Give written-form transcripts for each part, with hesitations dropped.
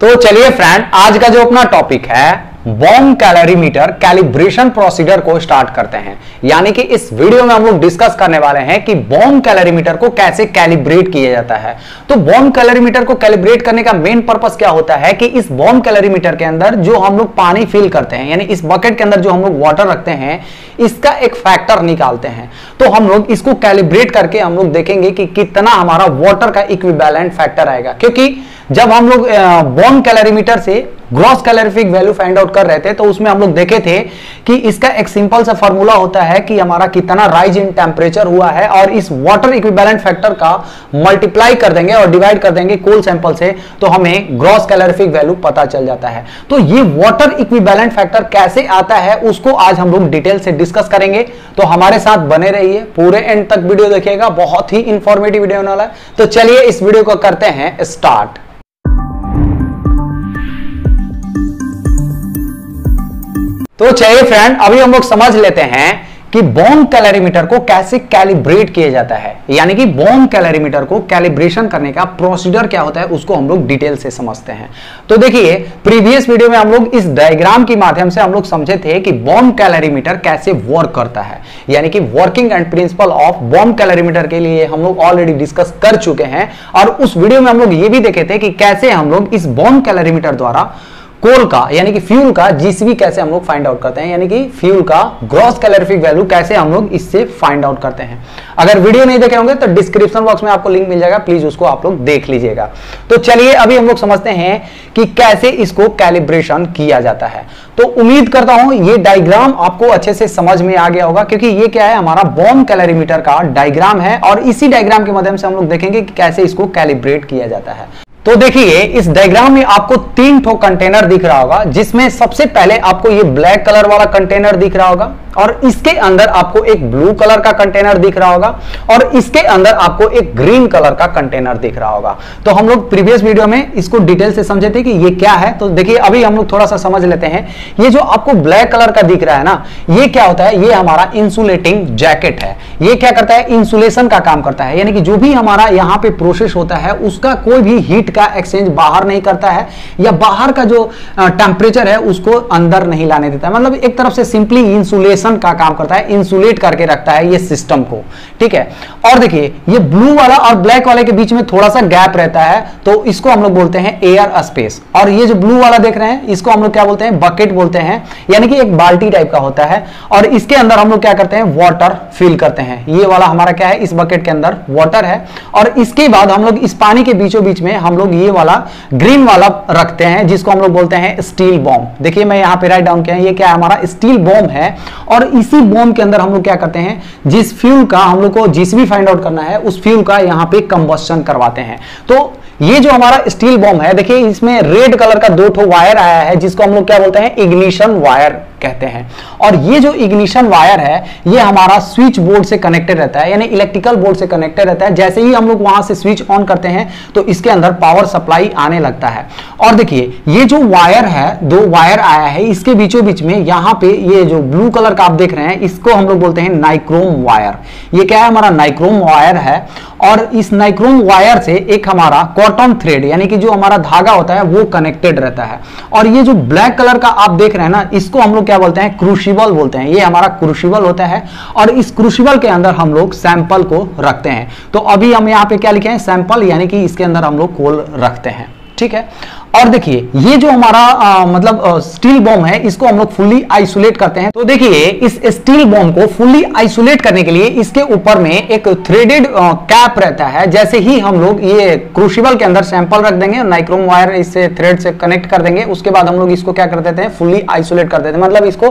तो चलिए फ्रेंड, आज का जो अपना टॉपिक है बॉम्ब कैलोरीमीटर कैलिब्रेशन प्रोसीजर को स्टार्ट करते हैं। यानी कि इस वीडियो में हम लोग डिस्कस करने वाले हैं कि बॉम्ब कैलोरीमीटर को कैसे कैलिब्रेट किया जाता है। तो बॉम्ब कैलोरीमीटर को कैलिब्रेट करने का मेन पर्पस क्या होता है कि इस बॉम्ब कैलोरीमीटर के अंदर जो हम लोग पानी फिल करते हैं, यानी इस बकेट के अंदर जो हम लोग वाटर रखते हैं, इसका एक फैक्टर निकालते हैं। तो हम लोग इसको कैलिब्रेट करके हम लोग देखेंगे कि कितना हमारा वाटर का इक्विवेलेंट फैक्टर आएगा। क्योंकि जब हम लोग बॉम्ब कैलोरीमीटर से gross calorific value find out कर रहे थे तो उसमें हम लोग देखे थे कि इसका एक सिंपल सा फार्मूला होता है कि हमारा कितना राइज इन टेम्परेचर हुआ है और इस वाटर इक्विवेलेंट फैक्टर का मल्टीप्लाई कर देंगे और डिवाइड कर देंगे कोल सैंपल से, तो हमें ग्रॉस कैलोरीफिक वैल्यू पता चल जाता है। तो ये वाटर इक्विवेलेंट फैक्टर कैसे आता है उसको आज हम लोग डिटेल से डिस्कस करेंगे। तो हमारे साथ बने रहिए, पूरे एंड तक वीडियो देखिएगा, बहुत ही इंफॉर्मेटिव वीडियो होने वाला है। तो चलिए इस वीडियो को करते हैं स्टार्ट। तो चलिए फ्रेंड, अभी हम लोग समझ लेते हैं कि बॉम्ब कैलोरीमीटर को कैसे कैलिब्रेट किया जाता है। यानी कि बॉम्ब कैलोरीमीटर को कैलिब्रेशन करने का प्रोसीजर क्या होता है उसको हम लोग डिटेल से समझते हैं। तो देखिए, प्रीवियस वीडियो में हम लोग इस डायग्राम के माध्यम से हम लोग समझे थे कि बॉम्ब कैलोरीमीटर कैसे वर्क करता है। यानी कि working and principle of bomb calorimeter के लिए हम लोग ऑलरेडी डिस्कस कर चुके हैं। और उस वीडियो में हम लोग ये भी देखे थे कि कैसे हम लोग इस बॉम्ब कैलोरीमीटर द्वारा कोल का यानी कि फ्यूल का जीसीबी कैसे हम लोग फाइंड आउट करते हैं, यानी कि फ्यूल का ग्रॉस कैलोरीफिक वैल्यू कैसे हम लोग इससे फाइंड आउट करते हैं। अगर वीडियो नहीं देखे होंगे तो डिस्क्रिप्शन बॉक्स में आपको लिंक मिल जाएगा, प्लीज उसको आप लोग देख लीजिएगा। तो चलिए अभी हम लोग समझते हैं कि कैसे इसको कैलिब्रेशन किया जाता है। तो उम्मीद करता हूं ये डायग्राम आपको अच्छे से समझ में आ गया होगा, क्योंकि ये क्या है, हमारा बॉम्ब कैलोरीमीटर का डायग्राम है और इसी डायग्राम के माध्यम से हम लोग देखेंगे कि कैसे इसको कैलिब्रेट किया जाता है। तो देखिए, इस डायग्राम में आपको 3 ठो कंटेनर दिख रहा होगा, जिसमें सबसे पहले आपको ये ब्लैक कलर वाला कंटेनर दिख रहा होगा और इसके अंदर आपको एक ब्लू कलर का कंटेनर दिख रहा होगा और इसके अंदर आपको एक ग्रीन कलर का कंटेनर दिख रहा होगा। तो हम लोग प्रीवियस वीडियो में इसको डिटेल से समझे थे कि ये क्या है। तो देखिए, अभी हम लोग थोड़ा सा समझ लेते हैं। ये जो आपको ब्लैक कलर का दिख रहा है ना, ये क्या होता है, ये हमारा इंसुलेटिंग जैकेट है। ये क्या करता है, इंसुलेशन का काम करता है। यानी कि जो भी हमारा यहाँ पे प्रोसेस होता है उसका कोई भी हीट का एक्सचेंज बाहर नहीं करता है या बाहर का जो टेम्परेचर है उसको अंदर नहीं लाने देता है। मतलब एक तरफ से सिंपली इंसुलेशन का काम करता है, इंसुलेट करके रखता है ये सिस्टम को। ठीक है। और देखिए, ये ब्लू वाला और ब्लैक वाले के बीच में थोड़ा सा गैप रहता है, तो इसको हम लोग बोलते हैं एयर स्पेस। और ये जो ब्लू वाला देख रहे हैं इसको हम लोग क्या बोलते हैं, बकेट बोलते हैं। यानी कि एक बाल्टी टाइप का होता है और इसके अंदर हम लोग क्या करते हैं, वाटर फिल करते हैं। ये वाला हमारा क्या है, इस बकेट के अंदर वाटर है और इसके बाद हम लोग इस पानी के बीचों बीच में हम लोग ये वाला ग्रीन वाला रखते हैं, जिसको हम लोग बोलते हैं स्टील बॉम्ब। देखिए, मैं यहां पे राइट डाउन किया है, ये क्या है, हमारा स्टील बॉम्ब है। और इसी बॉम्ब के अंदर हम लोग क्या करते हैं, जिस फ्यूल का हम लोग को जीसीबी फाइंड आउट करना है उस फ्यूल का यहां पे कंबस्शन करवाते हैं। तो ये जो हमारा स्टील बॉम्ब है, देखिए इसमें रेड कलर का 2 ठो वायर आया है, जिसको हम लोग क्या बोलते हैं, इग्निशन वायर कहते हैं। और ये जो इग्निशन वायर है ये हमारा स्विच बोर्ड से कनेक्टेड रहता है, यानी इलेक्ट्रिकल बोर्ड से कनेक्टेड रहता है। जैसे ही हम लोग वहां से स्विच ऑन करते हैं तो इसके अंदर पावर सप्लाई आने लगता है। और देखिए, ये जो वायर है, 2 वायर आया है, इसके बीचों बीच में यहां पे ये जो ब्लू कलर का आप देख रहे हैं इसको हम लोग बोलते हैं नाइक्रोम वायर। ये क्या है, हमारा नाइक्रोम वायर है। और इस नाइक्रोम वायर से एक हमारा कॉटन थ्रेड यानी कि जो हमारा धागा होता है वो कनेक्टेड रहता है। और ये जो ब्लैक कलर का आप देख रहे हैं ना, इसको हम लोग क्या बोलते हैं, क्रूसिबल बोलते हैं। ये हमारा क्रूसिबल होता है और इस क्रूसिबल के अंदर हम लोग सैंपल को रखते हैं। तो अभी हम यहाँ पे क्या लिखे हैं, सैंपल, यानी कि इसके अंदर हम लोग कोल रखते हैं। ठीक है। और देखिए, ये जो हमारा मतलब स्टील बॉम्ब है इसको हम लोग फुल्ली आइसोलेट करते हैं। तो देखिए, इस स्टील बॉम्ब को फुल्ली आइसोलेट करने के लिए इसके ऊपर में एक थ्रेडेड कैप रहता है। जैसे ही हम लोग ये क्रूसिबल के अंदर सैंपल रख देंगे, नाइक्रोम वायर इससे थ्रेड से कनेक्ट कर देंगे, उसके बाद हम लोग इसको क्या कर देते हैं, फुल्ली आइसोलेट कर देते हैं। मतलब इसको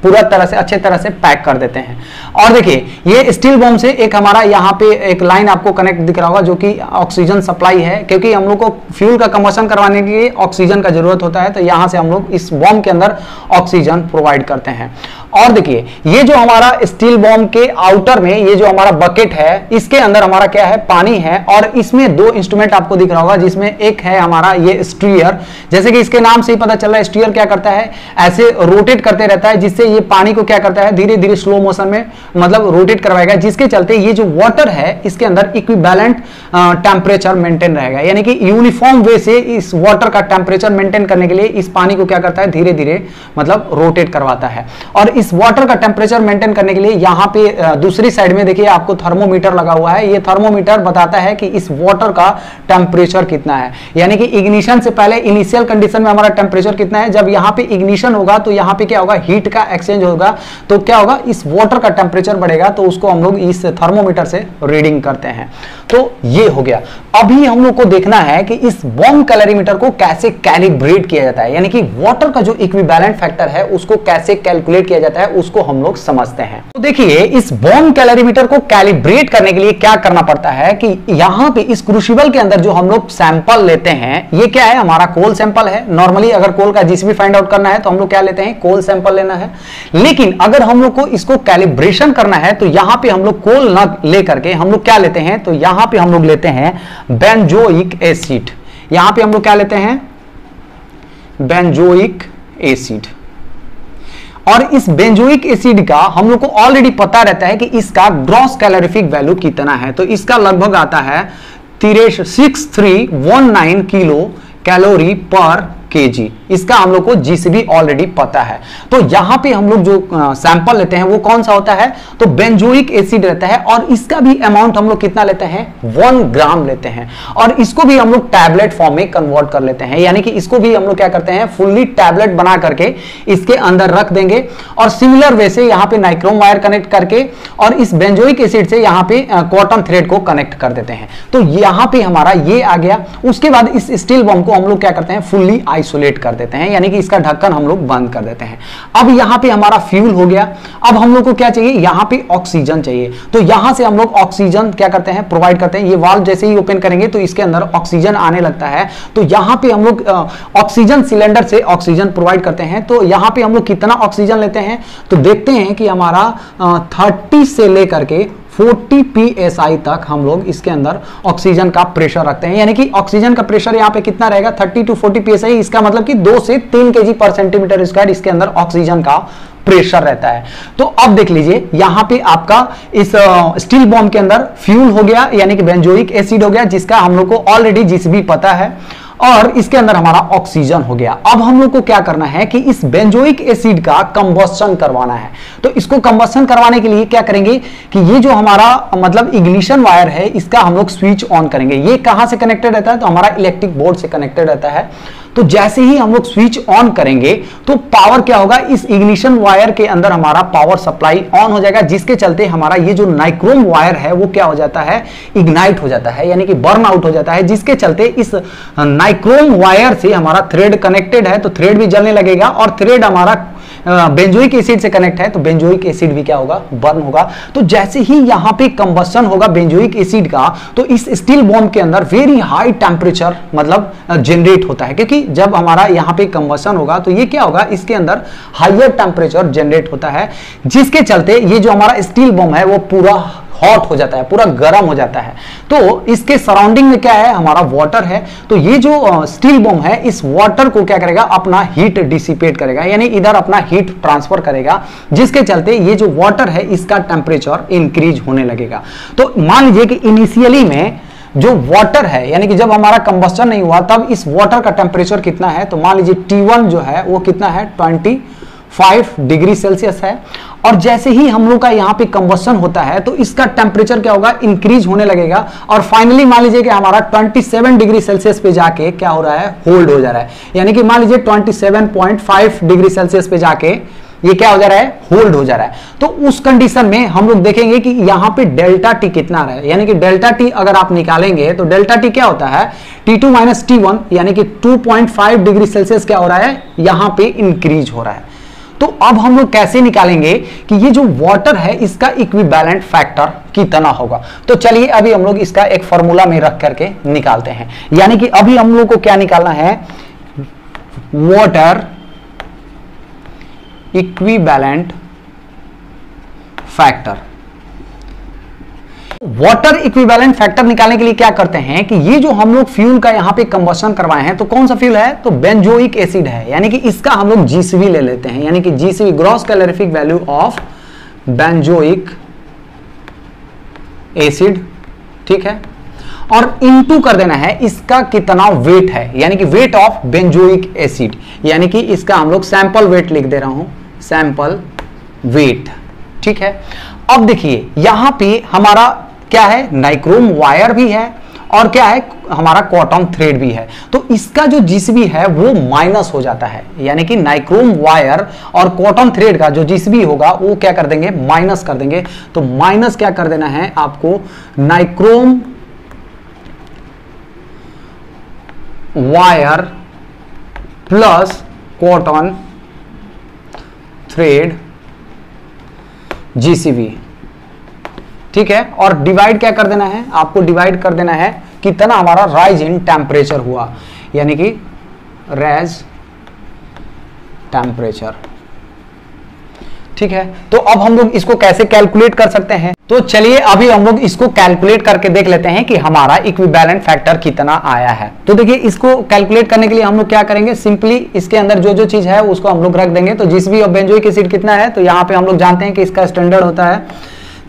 पूरा तरह से अच्छे तरह से पैक कर देते हैं। और देखिए, ये स्टील बॉम्ब से एक हमारा यहाँ पे एक लाइन आपको कनेक्ट दिख रहा होगा जो कि ऑक्सीजन सप्लाई है, क्योंकि हम लोग को फ्यूल का कंबशन करवाने के लिए ऑक्सीजन का जरूरत होता है। तो यहां से हम लोग इस बॉम्ब के अंदर ऑक्सीजन प्रोवाइड करते हैं। और देखिए ये जो हमारा स्टील बॉम्ब के आउटर में ये जो हमारा बकेट है इसके अंदर हमारा क्या है, पानी है, और इसमें दो इंस्ट्रूमेंट आपको दिख रहा होगा, जिसमें एक है हमारा ये स्ट्रीयर, जैसे कि इसके नाम से ही पता चल रहा है स्ट्रीयर क्या करता है, ऐसे रोटेट करते रहता है, जिससे ये पानी को क्या करता है, धीरे धीरे स्लो मोशन में मतलब रोटेट करवाएगा, जिसके चलते ये जो वाटर है इसके अंदर इक्विवेलेंट टेम्परेचर मेंटेन रहेगा। यानी कि यूनिफॉर्म वे से इस वाटर का टेम्परेचर मेंटेन करने के लिए इस पानी को क्या करता है, धीरे धीरे मतलब रोटेट करवाता है। और इस वाटर का टेम्परेचर मेंटेन करने के लिए यहां पे दूसरी साइड में देखिए आपको थर्मोमीटर लगा हुआ है। ये थर्मोमीटर बताता है कि इस वाटर का टेम्परेचर कितना है, यानी कि इग्निशन से पहले इनिशियल कंडीशन में हमारा टेम्परेचर कितना है, जब यहां पे इग्निशन होगा तो यहां पे क्या होगा, हीट का एक्सचेंज होगा, तो क्या होगा, इस वाटर का टेम्परेचर बढ़ेगा, तो उसको हम लोग इस थर्मोमीटर से रीडिंग करते हैं। तो ये हो गया। अभी हम लोग को देखना है कि इस बॉम्ब कैलोरीमीटर को कैसे कैलिब्रेट किया जाता है, यानी कि वाटर का जो इक्विवेलेंट फैक्टर है उसको कैसे कैलकुलेट किया जाता है उसको हम लोग समझते हैं। तो देखिए इस बॉम्ब कैलोरीमीटर को कैलिब्रेट करने के लिए क्या करना पड़ता है कि यहां पे इस क्रूसिबल के अंदर जो हम लोग सैंपल लेते हैं, ये क्या है, हमारा कोल सैंपल है। नॉर्मली अगर कोल का जीसीबी फाइंड आउट करना है तो हम लोग क्या लेते हैं, कोल सैंपल लेना है। लेकिन अगर हम लोग को इसको कैलिब्रेशन करना है तो यहां पे हम लोग कोल ना लेकर के हम लोग क्या लेते हैं, तो यहां पे हम लोग लेते हैं बेंजोइक एसिड। यहां पे हम लोग क्या लेते हैं, बेंजोइक एसिड। और इस बेंजोइक एसिड का हम लोग को ऑलरेडी पता रहता है कि इसका ग्रॉस कैलोरीफिक वैल्यू कितना है, तो इसका लगभग आता है 6319 किलो कैलोरी पर केजी। इसका हम लोग को जीसीबी ऑलरेडी पता है। तो यहां पे हम लोग जो सैंपल लेते हैं वो कौन सा होता है, तो बेंजोइक एसिड रहता है, और इसका भी अमाउंट हम लोग कितना लेते हैं, 1 ग्राम लेते हैं, और इसको भी हम लोग टैबलेट फॉर्म में कन्वर्ट कर लेते हैं। यानी कि इसको भी हम लोग क्या करते हैं, फुल्ली टैबलेट बना करके इसके अंदर रख देंगे, और सिमिलर वे से यहां पे नाइक्रोम वायर कनेक्ट करके और इस बेंजोइक एसिड से यहां पे कॉटन थ्रेड को कनेक्ट कर देते हैं। तो यहां पे हमारा ये आ गया। उसके बाद इस स्टील बॉम्ब को हम लोग क्या करते हैं, फुल्ली आइसोलेट कर देते हैं, यानी कि इसका ढक्कन हम लोग बंद कर देते हैं। अब यहां पे हमारा फ्यूल हो गया। अब हम लोग को क्या चाहिए, यहां पे ऑक्सीजन चाहिए। तो यहां से हम लोग ऑक्सीजन क्या करते हैं, प्रोवाइड करते हैं। ये वाल्व जैसे ही ओपन करेंगे तो इसके अंदर ऑक्सीजन आने लगता है। तो यहां पे हम लोग ऑक्सीजन सिलेंडर से ऑक्सीजन प्रोवाइड करते हैं। तो यहां पे हम लोग कितना ऑक्सीजन लेते हैं, तो देखते हैं कि हमारा 30 से लेकर के 40 psi तक हम लोग इसके अंदर ऑक्सीजन का प्रेशर रखते हैं। यानी कि ऑक्सीजन का प्रेशर यहां पे कितना रहेगा, 30 to 40 psi। इसका मतलब कि 2 से 3 kg पर सेंटीमीटर स्क्वायर इसके अंदर ऑक्सीजन का प्रेशर रहता है। तो अब देख लीजिए यहां पे आपका इस स्टील बॉम्ब के अंदर फ्यूल हो गया, यानी कि बेंजोइक एसिड हो गया, जिसका हम लोग को ऑलरेडी जीसीबी पता है, और इसके अंदर हमारा ऑक्सीजन हो गया। अब हम लोग को क्या करना है कि इस बेंजोइक एसिड का कंबस्शन करवाना है। तो इसको कंबस्शन करवाने के लिए क्या करेंगे कि ये जो हमारा मतलब इग्निशन वायर है इसका हम लोग स्विच ऑन करेंगे। ये कहां से कनेक्टेड रहता है, तो हमारा इलेक्ट्रिक बोर्ड से कनेक्टेड रहता है। तो जैसे ही हम लोग स्विच ऑन करेंगे तो पावर क्या होगा, इस इग्निशन वायर के अंदर हमारा पावर सप्लाई ऑन हो जाएगा, जिसके चलते हमारा ये जो नाइक्रोम वायर है वो क्या हो जाता है, इग्नाइट हो जाता है, यानी कि बर्न आउट हो जाता है, जिसके चलते इस नाइक्रोम वायर से हमारा थ्रेड कनेक्टेड है तो थ्रेड भी जलने लगेगा, और थ्रेड हमारा बेंजोइक एसिड से कनेक्ट है तो बेंजोइक एसिड भी क्या होगा, बर्न होगा। तो जैसे ही यहां पे कंबस्शन होगा बेंजोइक एसिड का, तो इस स्टील बॉम्ब के अंदर वेरी हाई टेम्परेचर मतलब जनरेट होता है, क्योंकि जब हमारा यहां पे कंबस्शन होगा तो ये क्या होगा, इसके अंदर हायर टेम्परेचर जनरेट होता है, जिसके चलते ये जो हमारा स्टील बॉम्ब है वो पूरा हॉट हो जाता है, पूरा गर्म हो जाता है। तो इसके सराउंडिंग में क्या है, हमारा वाटर है। तो ये जो स्टील बॉम्ब है इस वाटर को क्या करेगा, अपना हीट डिसिपेट करेगा, यानी इधर अपना हीट ट्रांसफर करेगा, जिसके चलते ये जो वाटर है इसका टेम्परेचर इंक्रीज होने लगेगा। तो मान लीजिए कि इनिशियली में जो वाटर है, यानी कि जब हमारा कंबस्शन नहीं हुआ तब इस वाटर का टेम्परेचर कितना है, तो मान लीजिए T1 जो है वो कितना है, 25 डिग्री सेल्सियस है। और जैसे ही हम लोग का यहाँ पे कंबस्शन होता है तो इसका टेम्परेचर क्या होगा, इंक्रीज होने लगेगा, और फाइनली मान लीजिए कि हमारा 27 डिग्री सेल्सियस पे जाके क्या हो रहा है, होल्ड हो जा रहा है। यानी कि मान लीजिए 27.5 डिग्री सेल्सियस पे जाके ये क्या हो जा रहा है, होल्ड हो जा रहा है। तो उस कंडीशन में हम लोग देखेंगे कि यहाँ पे डेल्टा टी कितना रहा है, यानी कि डेल्टा टी अगर आप निकालेंगे तो डेल्टा टी क्या होता है, T2 माइनस T1, यानी कि 2.5 डिग्री सेल्सियस क्या हो रहा है, यहाँ पे इंक्रीज हो रहा है। तो अब हम लोग कैसे निकालेंगे कि ये जो वाटर है इसका इक्विवेलेंट फैक्टर कितना होगा। तो चलिए अभी हम लोग इसका एक फॉर्मूला में रख करके निकालते हैं। यानी कि अभी हम लोग को क्या निकालना है, water equivalent factor. Water equivalent factor निकालने के लिए क्या करते हैं कि ये जो हम लोग फ्यूल का यहां पे कंबशन करवाए हैं, तो कौन सा फ्यूल है, तो बेंजोइक एसिड है, यानी कि इसका हम लोग जीसीवी ले लेते हैं, यानी कि GCV gross calorific value of benzoic acid, ठीक है, और इनटू कर देना है इसका कितना वेट है, यानी कि वेट ऑफ बेंजोइक एसिड, यानी कि इसका हम लोग सैंपल वेट लिख दे रहा हूं, सैंपल वेट, ठीक है। अब देखिए यहां पे हमारा क्या है, नाइक्रोम वायर भी है और क्या है, हमारा कॉटन थ्रेड भी है, तो इसका जो जीसीबी है वो माइनस हो जाता है, यानी कि नाइक्रोम वायर और कॉटन थ्रेड का जो जीसीबी होगा वो क्या कर देंगे, माइनस कर देंगे। तो माइनस क्या कर देना है आपको, nichrome wire plus cotton thread GCB, ठीक है, और डिवाइड क्या कर देना है आपको, डिवाइड कर देना है कितना हमारा राइज इन टेम्परेचर हुआ, यानी कि रेज टेम्परेचर, ठीक है। तो अब हम लोग इसको कैसे कैलकुलेट कर सकते हैं, तो चलिए अभी हम लोग इसको कैलकुलेट करके देख लेते हैं कि हमारा इक्विवेलेंट फैक्टर कितना आया है। तो देखिए इसको कैलकुलेट करने के लिए हम लोग क्या करेंगे, सिंपली इसके अंदर जो जो चीज है उसको हम लोग रख देंगे। तो जीसीबी ऑफ बेंजोइक एसिड कितना है, तो यहाँ पे हम लोग जानते हैं कि इसका स्टैंडर्ड होता है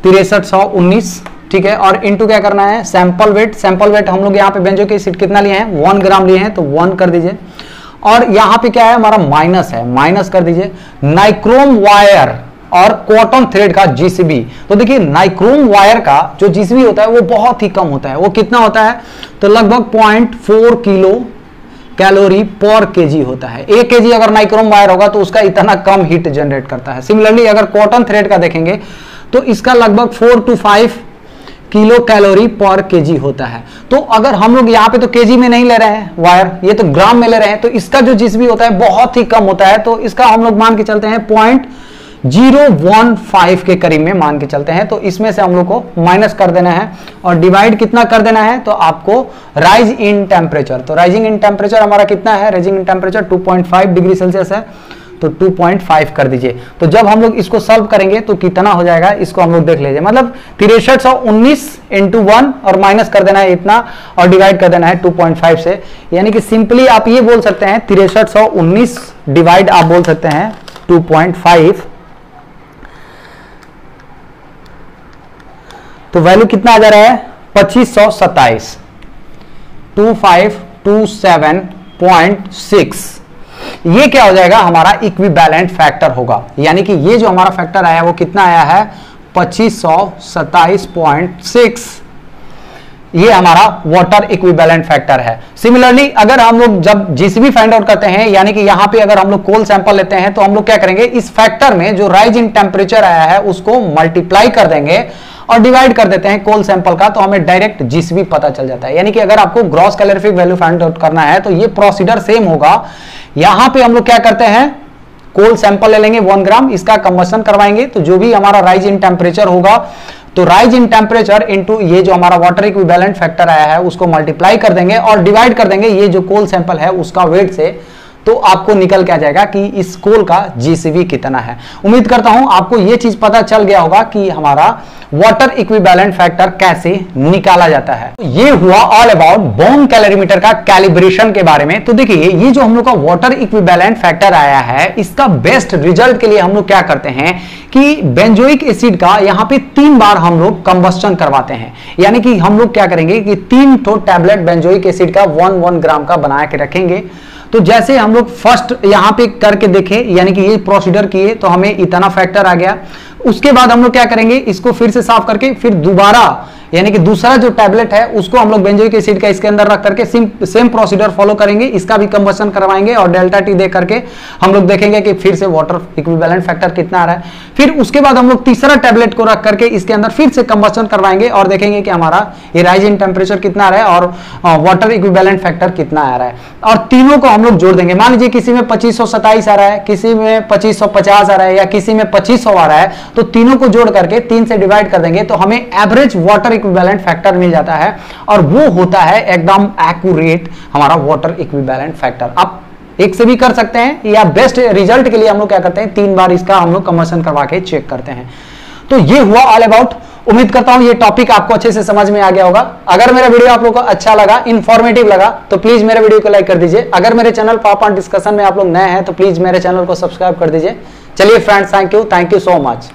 6319, ठीक है, और इनटू क्या करना है, सैंपल वेट, सैंपल वेट हम लोग यहाँ पे बेंजोइक एसिड कितना लिए हैं, 1 ग्राम लिए हैं, तो 1 कर दीजिए, और यहाँ पे क्या है हमारा माइनस है, माइनस कर दीजिए नाइक्रोम वायर और कॉटन थ्रेड का जीसीबी। तो देखिए नाइक्रोम वायर का जो जीसीबी होता है वो बहुत ही कम होता है, वो कितना होता है, तो लगभग 0.4 किलो कैलोरी पर केजी होता है। 1 केजी अगर नाइक्रोम वायर होगा तो उसका इतना कम हीट जनरेट करता है। सिमिलरली अगर कॉटन थ्रेड का देखेंगे तो इसका लगभग 4 to 5 किलो कैलोरी पर केजी होता है। तो अगर हम लोग यहाँ पे तो केजी में नहीं ले रहे हैं वायर, ये तो ग्राम में ले रहे हैं, तो इसका जो जीसीबी होता है बहुत ही कम होता है। तो इसका हम लोग मान के चलते हैं 0.015 के करीब में मान के चलते हैं। तो इसमें से हम लोग को माइनस कर देना है और डिवाइड कितना कर देना है, तो आपको राइज इन टेम्परेचर, तो राइजिंग इन टेम्परेचर हमारा कितना है, rising in temperature 2.5 degree Celsius है, तो 2.5 कर दीजिए। तो जब हम लोग इसको सॉल्व करेंगे तो कितना हो जाएगा, इसको हम लोग देख लीजिए, मतलब 6319 इंटू 1 और माइनस कर देना है इतना और डिवाइड कर देना है 2.5 से, यानी कि सिंपली आप ये बोल सकते हैं 6319 डिवाइड आप बोल सकते हैं 2.5, तो वैल्यू कितना आ जा रहा है 2527, 2527.6। ये क्या हो जाएगा, हमारा इक्विवेलेंट फैक्टर होगा, यानी कि ये जो हमारा फैक्टर आया वो कितना आया है 2527.6। ये हमारा वाटर इक्विवेलेंट फैक्टर है। सिमिलरली अगर हम लोग जब जीसीबी फाइंड आउट करते हैं, यानी कि यहां पे अगर हम लोग कोल सैंपल लेते हैं, तो हम लोग क्या करेंगे, इस फैक्टर में जो राइज इन टेम्परेचर आया है उसको मल्टीप्लाई कर देंगे और डिवाइड कर देते हैं कोल सैंपल का, तो हमें डायरेक्ट जीसीबी पता चल जाता है। यानी कि अगर आपको gross calorific value find out करना है तो ये प्रोसीजर सेम होगा। यहां पे हम लोग क्या करते हैं, कोल सैंपल ले लेंगे 1 ग्राम, इसका कंबशन करवाएंगे, तो जो भी हमारा राइज इन टेम्परेचर होगा, तो राइज इन टेम्परेचर इनटू ये जो हमारा वाटर इक्विवेलेंट फैक्टर आया है उसको मल्टीप्लाई कर देंगे और डिवाइड कर देंगे ये जो कोल सैंपल है उसका वेट से, तो आपको निकल के आ जाएगा कि इस कोल का जीसीबी कितना है। उम्मीद करता हूं आपको यह चीज पता चल गया होगा कि हमारा वाटर इक्विवेलेंट फैक्टर कैसे निकाला जाता है। ये हुआ ऑल अबाउट बोन कैलोरीमीटर का कैलिब्रेशन के बारे में। तो देखिए ये जो हम लोग का वाटर इक्विवेलेंट फैक्टर आया है, इसका बेस्ट रिजल्ट के लिए हम लोग क्या करते हैं कि बेंजोइक एसिड का यहां पे 3 बार हम लोग कंबस्टन करवाते हैं। यानी कि हम लोग क्या करेंगे कि 3 ठो टैबलेट बेंजोइक एसिड का 1 ग्राम का बना के रखेंगे। तो जैसे हम लोग फर्स्ट यहां पे करके देखें, यानी कि ये प्रोसीजर किए तो हमें इतना फैक्टर आ गया। उसके बाद हम लोग क्या करेंगे, इसको फिर से साफ करके फिर दोबारा यानी कि दूसरा जो टैबलेट है उसको हम लोग बेंजोइक एसिड का इसके अंदर रख करके सेम प्रोसीजर फॉलो करेंगे, इसका भी कंबशन करवाएंगे और डेल्टा टी दे करके हम लोग देखेंगे कि फिर से वाटर इक्विवेलेंट फैक्टर कितना आ रहा है। फिर उसके बाद हम लोग तीसरा टैबलेट को रख करके इसके अंदर फिर से कंबशन करवाएंगे और देखेंगे कि हमारा ये राइज इन टेम्परेचर कितना आ रहा है और वाटर इक्विवेलेंट फैक्टर कितना आ रहा है, और तीनों को हम लोग जोड़ देंगे। मान लीजिए किसी में 2527 आ रहा है, किसी में 2550 आ रहा है या किसी में 2500 आ रहा है, तो तीनों को जोड़ करके 3 से डिवाइड कर देंगे तो हमें एवरेज वाटर इक्विवेलेंट फैक्टर मिल जाता है और वो होता है एकदम एक्यूरेट हमारा वाटर इक्विवेलेंट फैक्टर। आप एक से भी कर सकते हैं या बेस्ट रिजल्ट के लिए हम लोग क्या करते हैं 3 बार इसका हम लोग कंबशन करवा के चेक करते हैं। तो ये हुआ ऑल अबाउट। उम्मीद करता हूं ये टॉपिक आपको अच्छे से समझ में आ गया होगा। अगर मेरा वीडियो आप लोगों को अच्छा लगा, इंफॉर्मेटिव लगा, तो प्लीज मेरे वीडियो को लाइक कर दीजिए। अगर मेरे चैनल पावर पॉइंट डिस्कशन में आप लोग नए हैं तो प्लीज मेरे चैनल को सब्सक्राइब कर दीजिए। चलिए friends, thank you so much.